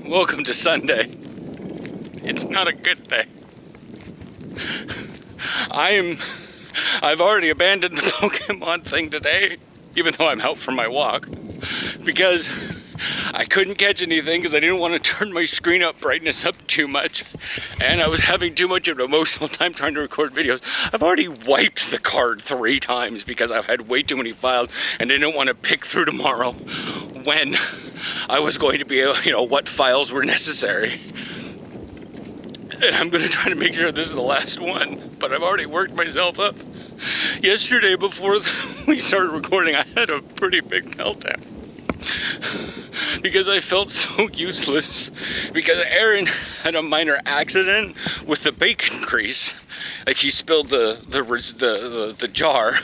Welcome to Sunday. It's not a good day. I've already abandoned the Pokemon thing today, even though I'm out for my walk, because I couldn't catch anything because I didn't want to turn my screen brightness up too much, and I was having too much of an emotional time trying to record videos. I've already wiped the card 3 times because I've had way too many files and didn't want to pick through tomorrow when I was going to be, what files were necessary. And I'm going to try to make sure this is the last one, but I've already worked myself up. Yesterday, before we started recording, I had a pretty big meltdown because I felt so useless, because Aaron had a minor accident with the bacon grease. Like, he spilled the jar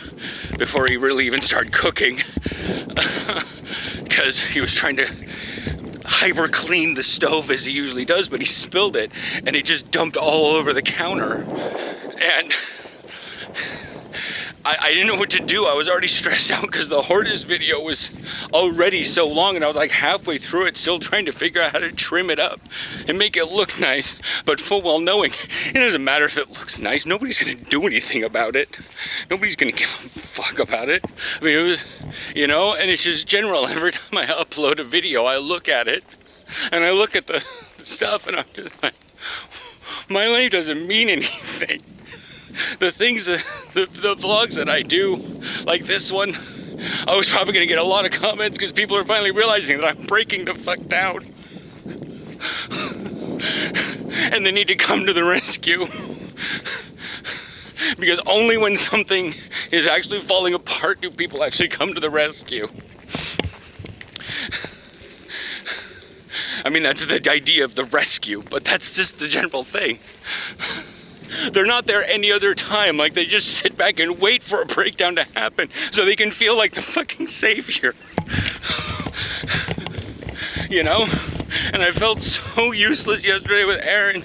before he really even started cooking because he was trying to hyper clean the stove as he usually does, but he spilled it and it just dumped all over the counter. And I didn't know what to do. I was already stressed out because the Hortus video was already so long, and I was like halfway through it, still trying to figure out how to trim it up and make it look nice, but full well knowing it doesn't matter if it looks nice. Nobody's going to do anything about it. Nobody's going to give a fuck about it. I mean, it was, and it's just general. Every time I upload a video, I look at it, and I look at the stuff, and I'm just like, my life doesn't mean anything. The things, the vlogs that I do, like this one, I was probably going to get a lot of comments because people are finally realizing that I'm breaking the fuck down. And they need to come to the rescue. Because only when something is actually falling apart do people actually come to the rescue. I mean, that's the idea of the rescue, but that's just the general thing. They're not there any other time. Like, they just sit back and wait for a breakdown to happen so they can feel like the fucking savior. And I felt so useless yesterday with Aaron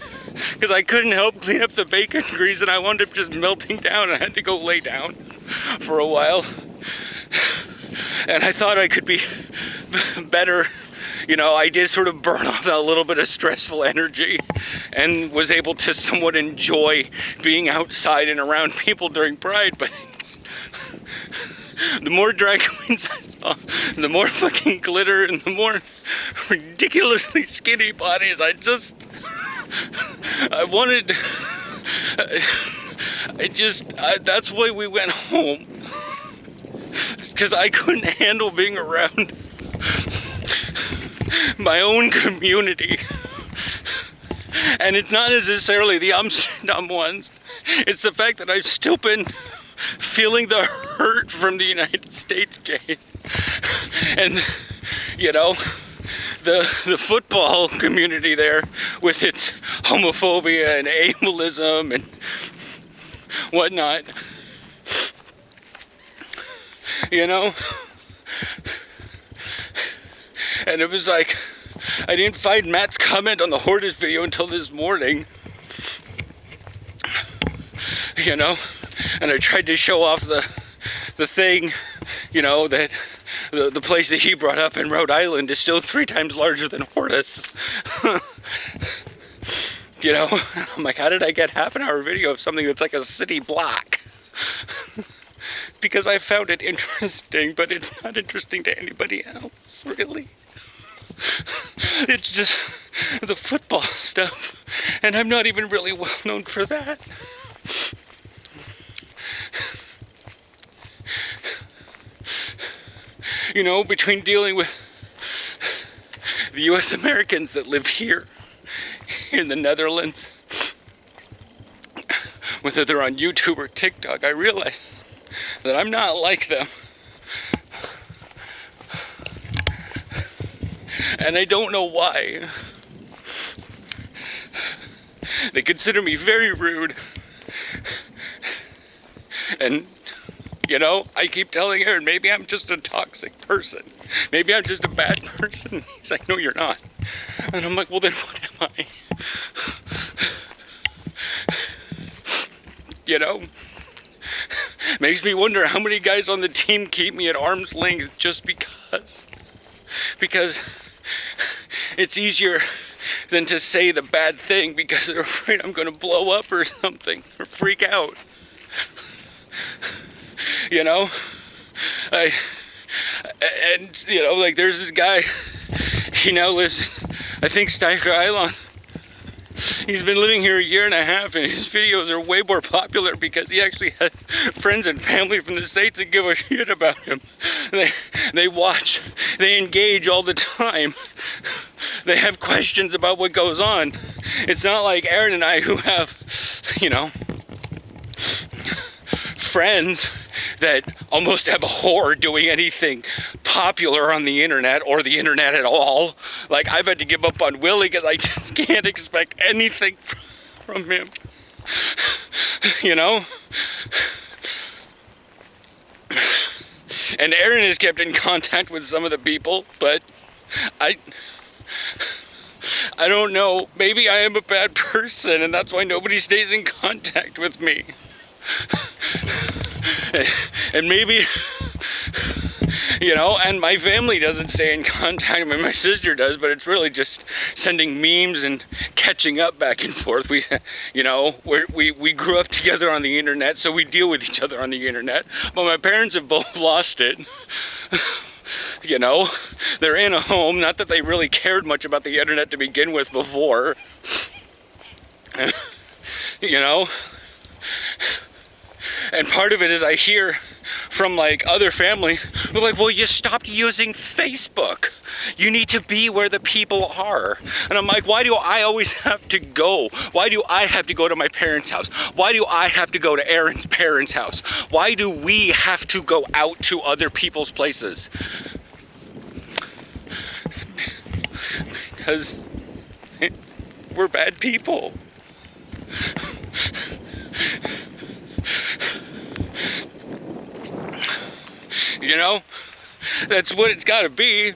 because I couldn't help clean up the bacon grease, and I wound up just melting down. I had to go lay down for a while. And I thought I could be better. I did sort of burn off that little bit of stressful energy and was able to somewhat enjoy being outside and around people during Pride, but the more drag queens I saw, the more fucking glitter and the more ridiculously skinny bodies, that's why we went home, because I couldn't handle being around my own community. And it's not necessarily the dumb ones. It's the fact that I've still been feeling the hurt from the United States case. And, the football community there with its homophobia and ableism and whatnot. And it was like, I didn't find Matt's comment on the Hortus video until this morning. And I tried to show off the thing, that the place that he brought up in Rhode Island is still 3 times larger than Hortus. I'm like, how did I get half an hour video of something that's like a city block? Because I found it interesting, but it's not interesting to anybody else, really. It's just the football stuff, and I'm not even really well known for that. Between dealing with the U.S. Americans that live here in the Netherlands, whether they're on YouTube or TikTok, I realize that I'm not like them. And I don't know why. They consider me very rude. And, I keep telling Aaron, maybe I'm just a toxic person. Maybe I'm just a bad person. He's like, no, you're not. And I'm like, well, then what am I? Makes me wonder how many guys on the team keep me at arm's length just because. because it's easier than to say the bad thing because they're afraid I'm going to blow up or something or freak out. You know? Like there's this guy, he now lives, I think, Stacker Island. He's been living here a year and a half, and his videos are way more popular because he actually has friends and family from the States that give a shit about him. They watch, they engage all the time. They have questions about what goes on. It's not like Aaron and I who have, friends that almost abhor doing anything popular on the internet or the internet at all. Like, I've had to give up on Willie because I just can't expect anything from him. And Aaron has kept in contact with some of the people, but I don't know. Maybe I am a bad person and that's why nobody stays in contact with me. And maybe, and my family doesn't stay in contact. I mean, my sister does, but it's really just sending memes and catching up back and forth. We grew up together on the internet, so we deal with each other on the internet. But my parents have both lost it. They're in a home. Not that they really cared much about the internet to begin with before. And part of it is I hear from other family who are like, well, you stopped using Facebook. You need to be where the people are. And I'm like, why do I always have to go? Why do I have to go to my parents' house? Why do I have to go to Aaron's parents' house? Why do we have to go out to other people's places? Because we're bad people. That's what it's got to be.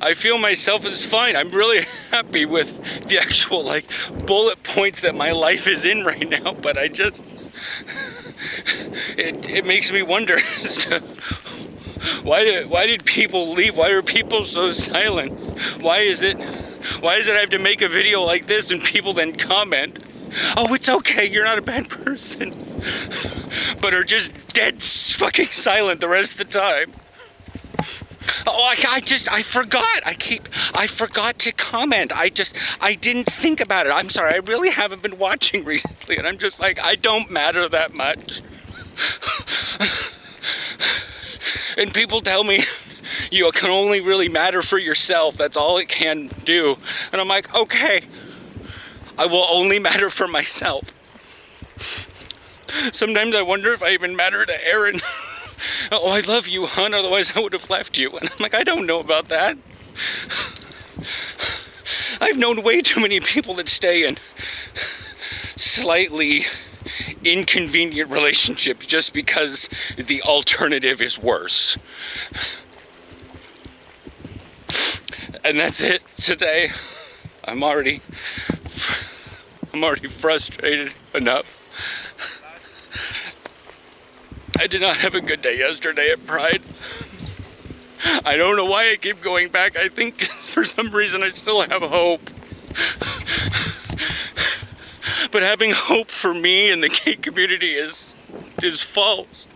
I feel myself as fine. I'm really happy with the actual bullet points that my life is in right now, but I just it makes me wonder as to why did people leave? Why are people so silent? Why is it I have to make a video like this and people then comment, oh, it's okay, you're not a bad person, but are just dead fucking silent the rest of the time. Oh, I forgot. I forgot to comment. I didn't think about it. I'm sorry. I really haven't been watching recently, and I'm just I don't matter that much. And people tell me, you can only really matter for yourself. That's all it can do. And I'm like, okay, I will only matter for myself. Sometimes I wonder if I even matter to Aaron. Oh, I love you, hon, otherwise I would have left you. And I'm like, I don't know about that. I've known way too many people that stay in slightly inconvenient relationships just because the alternative is worse. And that's it today. I'm already frustrated enough. I did not have a good day yesterday at Pride. I don't know why I keep going back. I think for some reason I still have hope. But having hope for me and the gay community is false.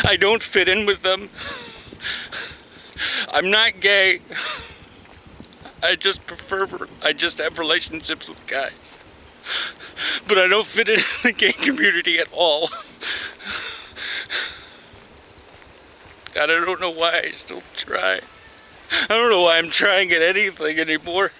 I don't fit in with them. I'm not gay. I just have relationships with guys. But I don't fit in the gay community at all. God, I don't know why I still try. I don't know why I'm trying at anything anymore.